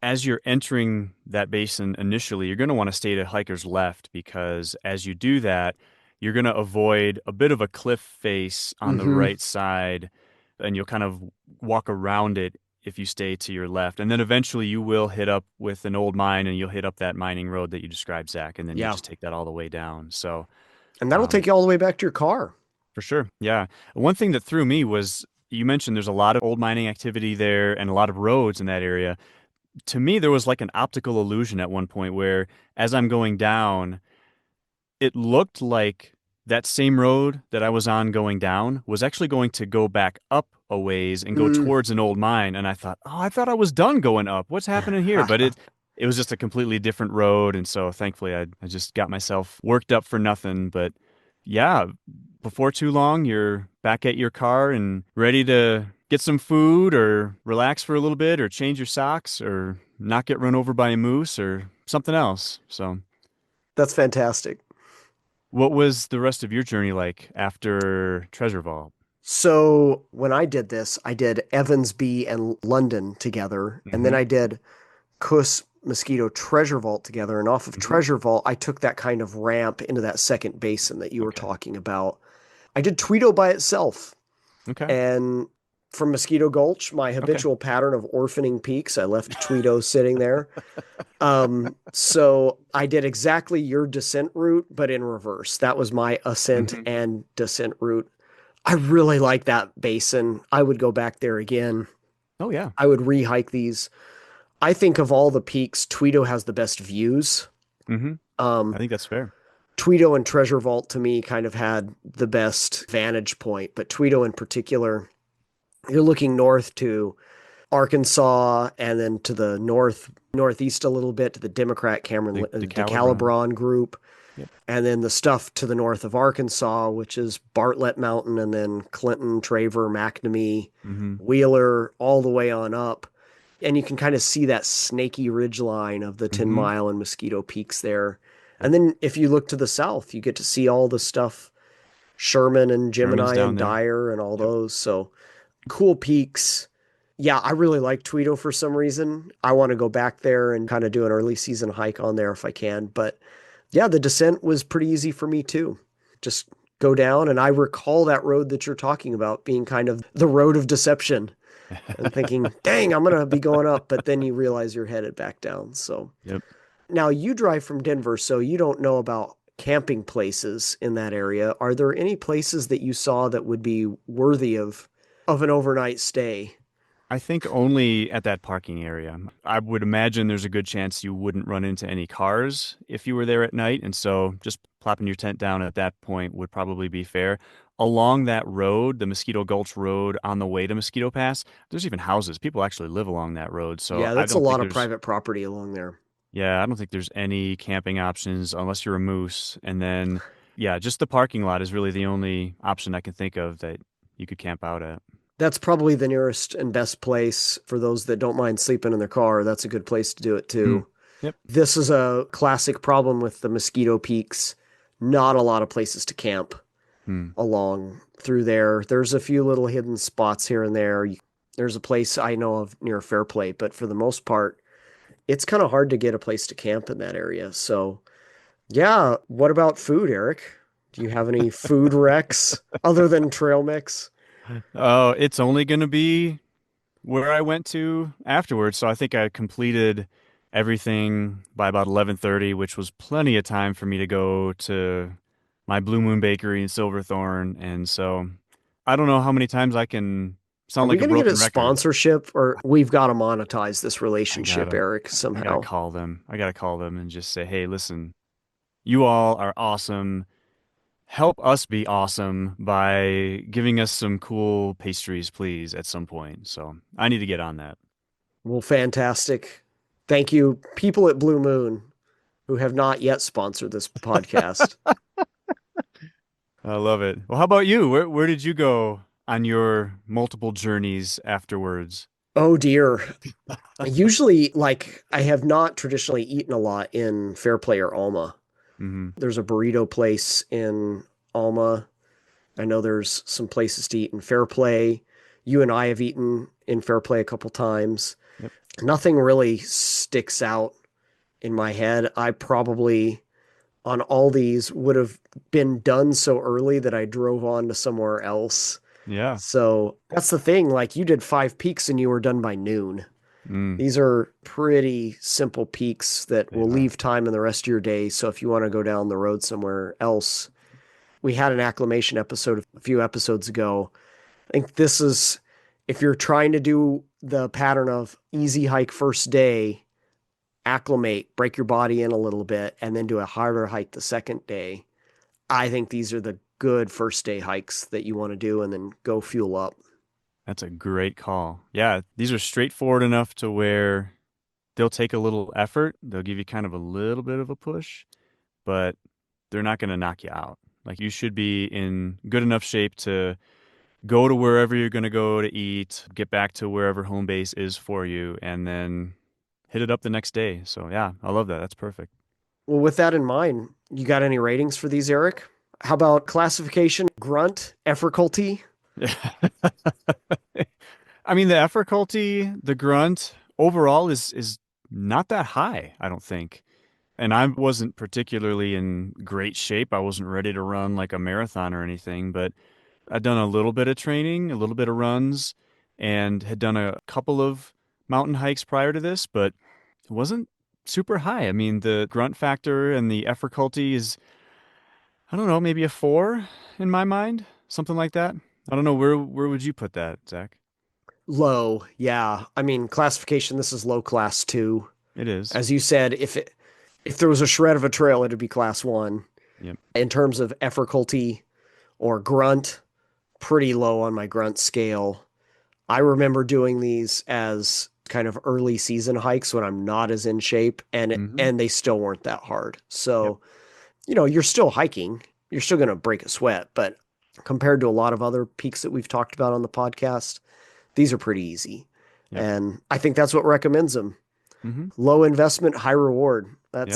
As you're entering that basin initially, you're going to want to stay to hiker's left because as you do that, you're going to avoid a bit of a cliff face on the Mm-hmm. right side, and you'll kind of walk around it if you stay to your left. And then eventually you will hit up with an old mine and you'll hit up that mining road that you described, Zach, and then you Yeah. just take that all the way down. So, And that'll um, take you all the way back to your car. for sure. Yeah. One thing that threw me was you mentioned there's a lot of old mining activity there and a lot of roads in that area. To me, there was like an optical illusion at one point where as I'm going down, it looked like that same road that I was on going down was actually going to go back up a ways and go Mm. towards an old mine. And I thought, oh, I thought I was done going up. What's happening here? But it was just a completely different road. And so thankfully I just got myself worked up for nothing. But yeah, before too long, you're back at your car and ready to get some food or relax for a little bit or change your socks or not get run over by a moose or something else. So That's fantastic. what was the rest of your journey like after Treasure Vault? So when I did this, I did Evansby and London together, and then hmm I did Kuss Mosquito Treasure Vault together. And off of hmm Treasure Vault, I took that kind of ramp into that second basin that you were Okay. talking about. I did Tweedo by itself. Okay. And from Mosquito Gulch, my Okay. habitual pattern of orphaning peaks, I left Tweedo sitting there. So I did exactly your descent route, but in reverse. That was my ascent hmm and descent route. I really like that basin. I would go back there again. Oh yeah. I would re-hike these. I think of all the peaks, Tweedo has the best views. hmm I Um, think that's fair. Tweedo and Treasure Vault to me kind of had the best vantage point, but Tweedo in particular, you're looking north to Arkansas and then to the northeast a little bit to the Democrat Cameron The Calibron. DeCalibron group, Yep. and then the stuff to the north of Arkansas, which is Bartlett Mountain and then Clinton, Traver, McNamee, hmm Wheeler, all the way on up. And you can kind of see that snaky ridge line of the 10 hmm Mile and Mosquito Peaks there. Yep. And then if you look to the south, you get to see all the stuff, Sherman and Sherman's Gemini down and there. Dyer and all Yep. those. So cool peaks. Yeah, I really like Tweedo for some reason. I want to go back there and kind of do an early season hike on there if I can. But yeah, the descent was pretty easy for me too. Just go down. And I recall that road that you're talking about being kind of the road of deception and thinking, dang, I'm going to be going up. But then you realize you're headed back down. So Yep. now you drive from Denver, so you don't know about camping places in that area. Are there any places that you saw that would be worthy of an overnight stay? I think only at that parking area. I would imagine there's a good chance you wouldn't run into any cars if you were there at night, and so just plopping your tent down at that point would probably be fair. Along that road, the Mosquito Gulch Road on the way to Mosquito Pass, there's even houses. People actually live along that road, so Yeah, I that's a don't think lot of there's private property along there. yeah, I don't think there's any camping options unless you're a moose. And then yeah, just the parking lot is really the only option I can think of that you could camp out at. That's probably the nearest and best place for those that don't mind sleeping in their car. That's a good place to do it Mm. too. Yep. This is a classic problem with the Mosquito Peaks. Not a lot of places to camp Hmm. along through there. There's a few little hidden spots here and there. There's a place I know of near Fairplay, but for the most part, it's kind of hard to get a place to camp in that area. So, yeah, what about food, Eric? Do you have any food recs other than trail mix? Oh, it's only going to be where I went to afterwards. So I think I completed everything by about 11:30, which was plenty of time for me to go to my Blue Moon Bakery in Silverthorne. And so I don't know how many times I can Are sound we like a going to get a broken record. sponsorship or we've got to monetize this I relationship, gotta, Eric, I gotta somehow? call them. I gotta call them and just say, hey, listen, you all are awesome. Help us be awesome by giving us some cool pastries, please, at some point. So I need to get on that. Well, fantastic. Thank you, people at Blue Moon who have not yet sponsored this podcast. I love it. Well, how about you? Where did you go on your multiple journeys afterwards? Oh dear. Usually, like, I have not traditionally eaten a lot in Fairplay or Alma. Hmm. There's a burrito place in Alma. I know there's some places to eat in Fairplay. You and I have eaten in Fairplay a couple times. Yep. Nothing really sticks out in my head. I probably, on all these, would have been done so early that I drove on to somewhere else. Yeah. So that's the thing. Like, you did 5 peaks and you were done by noon. Mm, These are pretty simple peaks that they will are. leave time in the rest of your day. So if you want to go down the road somewhere else, we had an acclimation episode a few episodes ago. I think this is, if you're trying to do the pattern of easy hike first day, acclimate, break your body in a little bit, and then do a harder hike the second day. I think these are the good first day hikes that you want to do and then go fuel up. That's a great call. Yeah, these are straightforward enough to where they'll take a little effort. They'll give you kind of a little bit of a push, but they're not going to knock you out. Like you should be in good enough shape to go to wherever you're going to go to eat, get back to wherever home base is for you, and then hit it up the next day. So yeah, I love that. That's perfect. Well, with that in mind, you got any ratings for these, Eric? How about classification, grunt, effortlty? I mean, the effortlty, the grunt overall is not that high, I don't think. And I wasn't particularly in great shape. I wasn't ready to run like a marathon or anything, but I'd done a little bit of training, a little bit of runs, and had done a couple of mountain hikes prior to this, but it wasn't super high. I mean, the grunt factor and the effortlty is, I don't know, maybe a 4 in my mind, something like that. I don't know, where would you put that, Zach? Low, yeah. I mean, classification, this is low class two. It is. As you said, if there was a shred of a trail, it'd be class one. Yep. In terms of effortlty or grunt, pretty low on my grunt scale. I remember doing these as kind of early season hikes when I'm not as in shape Hmm. and they still weren't that hard. Yep. So, you're still hiking. You're still going to break a sweat, but compared to a lot of other peaks that we've talked about on the podcast, these are pretty easy. Yep. And I think that's what recommends them. Hmm. Low investment, high reward. Yep.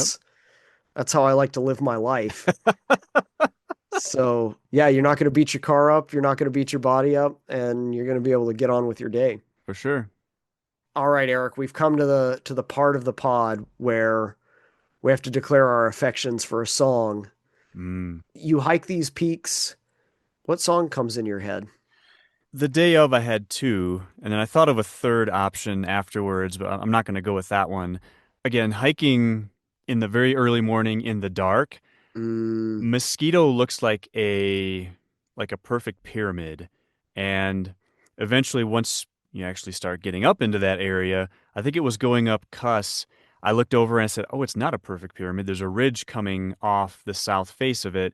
That's how I like to live my life. So, yeah, you're not going to beat your car up, you're not going to beat your body up, and you're going to be able to get on with your day. For sure. All right, Eric, we've come to the part of the pod where we have to declare our affections for a song. Mm. You hike these peaks. What song comes in your head? The day of, I had two, and then I thought of a third option afterwards, but I'm not going to go with that one. Again, hiking in the very early morning in the dark, Mm, Mosquito looks like a perfect pyramid. And eventually once you actually start getting up into that area, I think it was going up Cuss, I looked over and I said, "Oh, it's not a perfect pyramid. There's a ridge coming off the south face of it.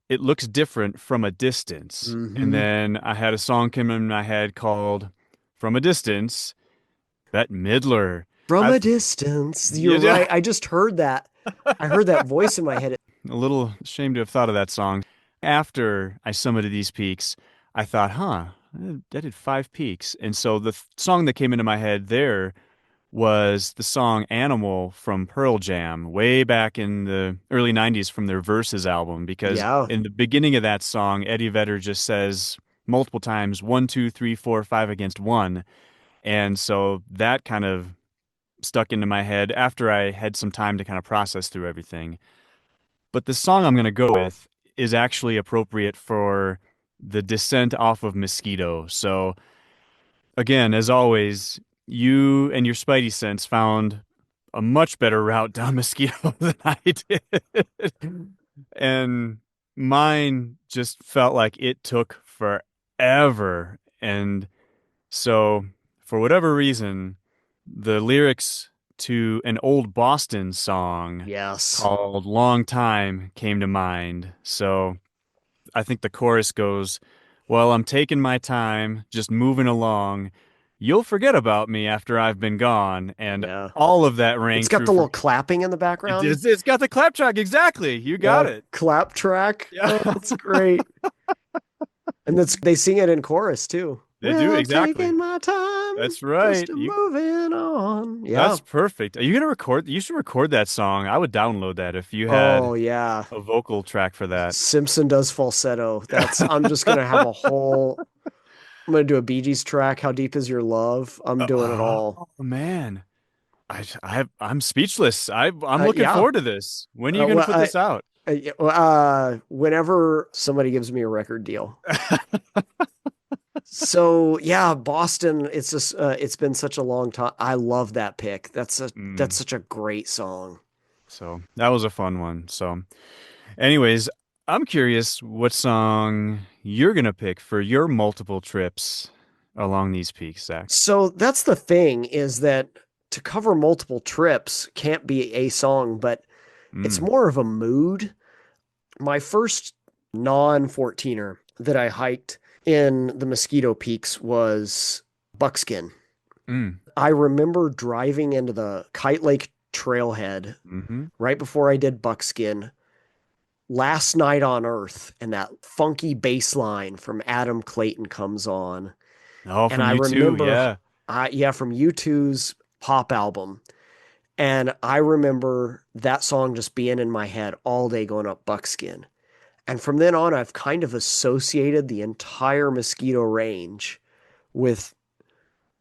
It looks different from a distance." And hmm. then I had a song come in my head called From a Distance, Bette Midler. From I a distance. You're yeah, right. I just heard that. I heard that voice in my head. a little ashamed to have thought of that song. After I summited these peaks, I thought, huh, I did five peaks. And so the song that came into my head there was the song Animal from Pearl Jam, way back in the early 90s from their Verses album. Because Yeah, in the beginning of that song, Eddie Vedder just says multiple times, one, two, three, four, five against one. And so that kind of stuck into my head after I had some time to kind of process through everything. But the song I'm going to go with is actually appropriate for the descent off of Mosquito. So, again, as always, you and your Spidey sense found a much better route down Mosquito than I did. And mine just felt like it took forever. And so, for whatever reason, the lyrics to an old Boston song yes. called Long Time came to mind. So I think the chorus goes, "Well, I'm taking my time, just moving along. You'll forget about me after I've been gone." And Yeah. all of that rang It's got true the for little me. clapping in the background. It's got the clap track. Exactly. You Yeah, got it. clap track. Yeah, Oh, that's great. And that's they sing it in chorus too. they do. Well, I'm Exactly. taking my time, That's just right. a moving on. Yeah. That's perfect. Are you gonna record? You should record that song. I would download that if you had Oh yeah. a vocal track for that. Simpson does falsetto. That's I'm just gonna have a whole I'm gonna do a Bee Gees track. How deep is your love? I'm doing it all. Oh man, I'm speechless. I'm looking Yeah. forward to this. When are you gonna Well, put this out? whenever somebody gives me a record deal. So yeah, Boston. It's just it's been such a long time. I love that pick. That's Mm, such a great song. so that was a fun one. So, anyways, I'm curious what song you're gonna pick for your multiple trips along these peaks, Zach. So that's the thing is that to cover multiple trips can't be a song, but it's Mm, more of a mood. My first non-14er that I hiked in the Mosquito Peaks was Buckskin. mm, I remember driving into the Kite Lake trailhead mm-hmm. right before I did Buckskin, Last Night on Earth, and that funky bass line from Adam Clayton comes on. Oh, And from I you too, remember, yeah. yeah, from U2's pop album. And I remember that song just being in my head all day going up Buckskin. And from then on, I've kind of associated the entire Mosquito range with.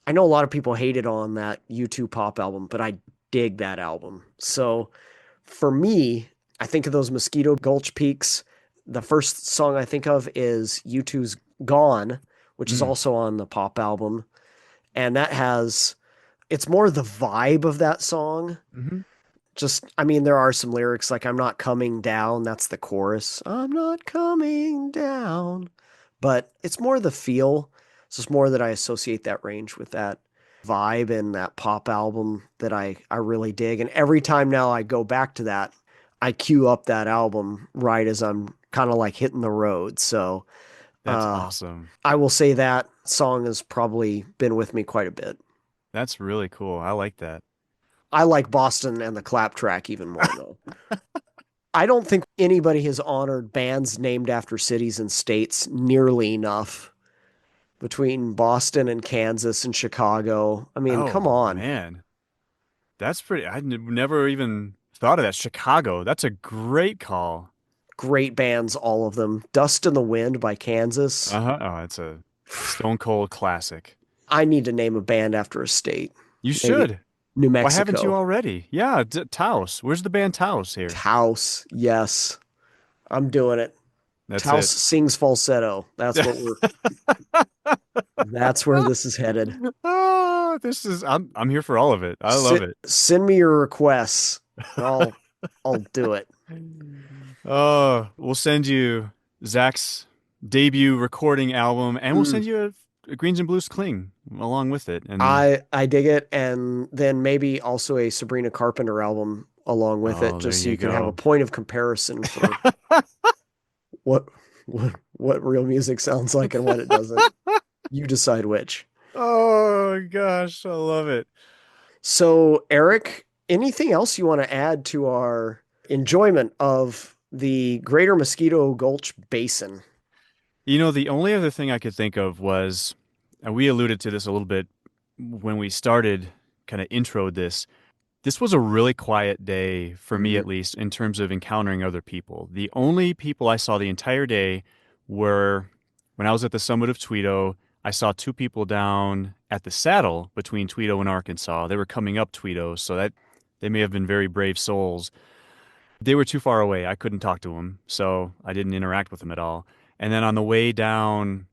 I know a lot of people hated on that U2 pop album, but I dig that album. So for me, I think of those Mosquito Gulch peaks. The first song I think of is U2's Gone, which is Mm, also on the pop album. And that has, it's more the vibe of that song. mm-hmm. Just, I mean, there are some lyrics like, I'm not coming down. That's the chorus. I'm not coming down. But it's more the feel. It's just more that I associate that range with that vibe and that pop album that I really dig. And every time now I go back to that, I cue up that album right as I'm kind of like hitting the road. So That's uh, awesome. I will say that song has probably been with me quite a bit. That's really cool. I like that. I like Boston and the clap track even more though. I don't think anybody has honored bands named after cities and states nearly enough between Boston and Kansas and Chicago. I mean, come Oh on. man. That's pretty. Never even thought of that. Chicago. That's a great call. Great bands, all of them. Dust in the Wind by Kansas. Uh-huh. Oh, it's a stone cold classic. I need to name a band after a state. You Maybe should. New Why haven't you Mexico. already? Yeah, Taos. Where's the band Taos here? Taos. Yes. I'm doing it. That's Taos it. sings falsetto. That's where this is headed. Oh, this is I'm here for all of it. I love it. Send me your requests and I'll do it. Oh, we'll send you Zach's debut recording album, and we'll Mm. send you a Greens and Blues Cling along with it. And I dig it, and then maybe also a Sabrina Carpenter album along with it, oh, there just so you you can have a go. point of comparison for what what real music sounds like and what it doesn't. You decide which. Oh gosh, I love it. So, Eric, anything else you want to add to our enjoyment of the Greater Mosquito Gulch Basin? You know, the only other thing I could think of was, and we alluded to this a little bit when we started, kind of introed this. This was a really quiet day for me, Mm. at least, in terms of encountering other people. The only people I saw the entire day were when I was at the summit of Tweedo. I saw two people down at the saddle between Tweedo and Arkansas. They were coming up Tweedo, so that they may have been very brave souls. They were too far away. I couldn't talk to them, so I didn't interact with them at all. And then on the way down,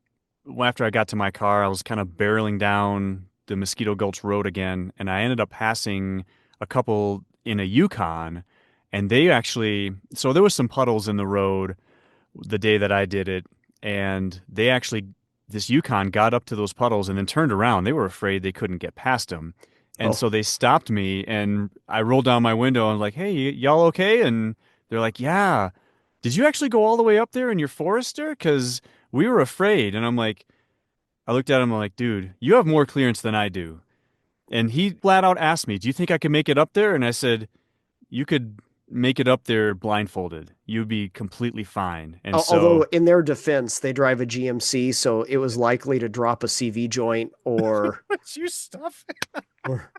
after I got to my car, I was kind of barreling down the Mosquito Gulch Road again, and I ended up passing a couple in a Yukon, and they actually, so there was some puddles in the road the day that I did it, and they actually, this Yukon got up to those puddles and then turned around. They were afraid they couldn't get past them. And Oh, so they stopped me, and I rolled down my window and was like, "Hey, y'all okay?" And they're like, "Yeah. Did you actually go all the way up there in your Forester? Because we were afraid." And I'm like, I looked at him, I'm like, "Dude, you have more clearance than I do." And he flat out asked me, "Do you think I could make it up there?" And I said, "You could make it up there blindfolded. You'd be completely fine." And although so, in their defense, they drive a GMC, so it was likely to drop a CV joint would you stop it? or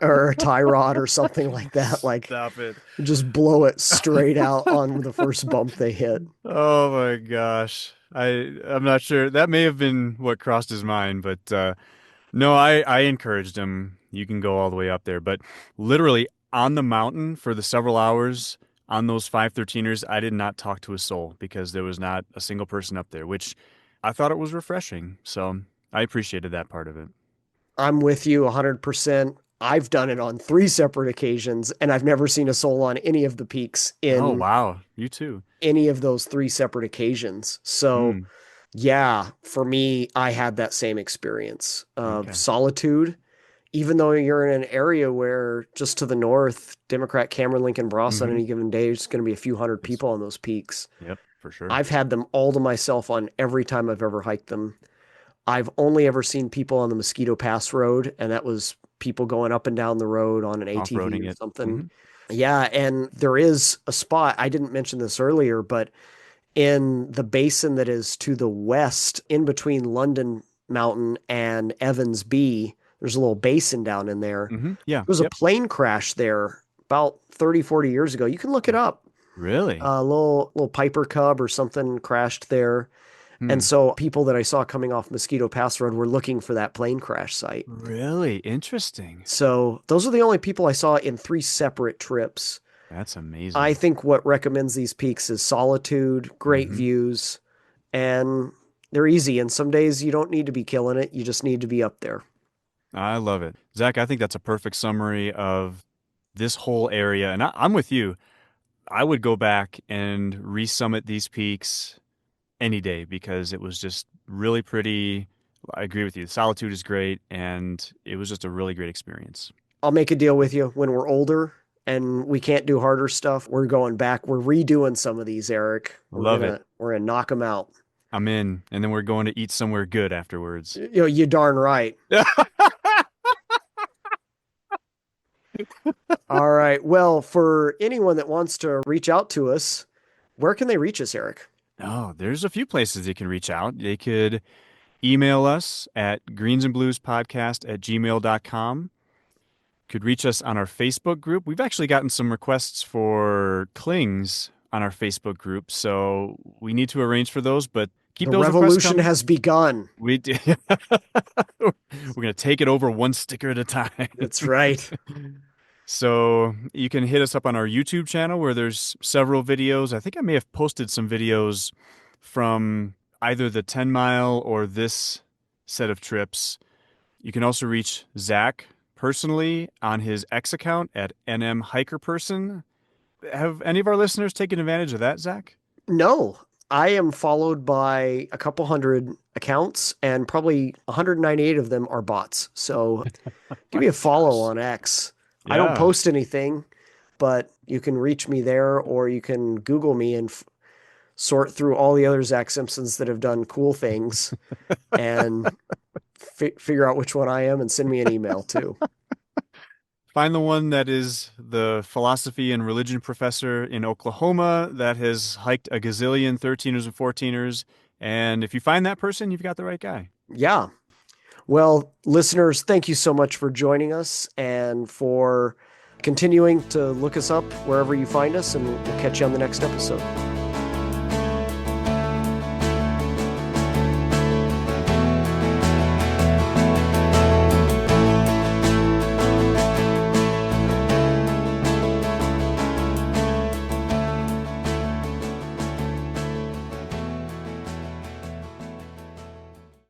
or a tie rod or something like that. Like Stop it. just blow it straight out on the first bump they hit. Oh my gosh. I'm not sure. That may have been what crossed his mind, but no, I encouraged him. You can go all the way up there, but literally on the mountain for the several hours on those 513ers, I did not talk to a soul because there was not a single person up there, which I thought it was refreshing. So I appreciated that part of it. I'm with you 100%. I've done it on three separate occasions, and I've never seen a soul on any of the peaks Oh, in wow. You too. any of those three separate occasions. So, Hmm. yeah, for me, I had that same experience of Okay. solitude, even though you're in an area where just to the north, Democrat Cameron Lincoln Bross on Mm-hmm. any given day, there's going to be a few hundred Yes. people on those peaks. Yep, for sure. I've had them all to myself on every time I've ever hiked them. I've only ever seen people on the Mosquito Pass Road, and that was people going up and down the road on an ATV Off-roading or it. something. Hmm. Yeah, and there is a spot, I didn't mention this earlier, but in the basin that is to the west, in between London Mountain and Evans B, there's a little basin down in there. Hmm. Yeah. There was a Yep. plane crash there about 30, 40 years ago. You can look it up. Really? A little Piper Cub or something crashed there. And Hmm. so people that I saw coming off Mosquito Pass Road were looking for that plane crash site. Really interesting. So those are the only people I saw in three separate trips. That's I amazing. think what recommends these peaks is solitude, great Hmm. views, and they're easy. And some days you don't need to be killing it. You just need to be up there. I love it. Zach, I think that's a perfect summary of this whole area. And I'm with you. I would go back and resummit these peaks any day because it was just really pretty. I agree with you. Solitude is great, and it was just a really great experience. I'll make a deal with you when we're older and we can't do harder stuff. We're going back. We're redoing some of these, Eric. I love it. We're gonna knock them out. I'm in. And then we're going to eat somewhere good afterwards. You darn right. All right. Well, for anyone that wants to reach out to us, where can they reach us, Eric? Oh, there's a few places they can reach out. They could email us at greensandbluespodcast@gmail.com. Could reach us on our Facebook group. We've actually gotten some requests for clings on our Facebook group, so we need to arrange for those, but keep The those requests revolution coming. has begun. We do. We're going to take it over one sticker at a time. That's right. So you can hit us up on our YouTube channel where there's several videos. I think I may have posted some videos from either the 10 mile or this set of trips. You can also reach Zach personally on his X account at NMHikerPerson. Have any of our listeners taken advantage of that, Zach? No, I am followed by a couple hundred accounts, and probably 198 of them are bots. So give My me a follow gosh. on X. I don't Yeah. post anything, but you can reach me there, or you can Google me and sort through all the other Zach Simpsons that have done cool things and figure out which one I am and send me an email too. Find the one that is the philosophy and religion professor in Oklahoma that has hiked a gazillion 13ers and 14ers. And if you find that person, you've got the right guy. Yeah. Well, listeners, thank you so much for joining us and for continuing to look us up wherever you find us, and we'll catch you on the next episode.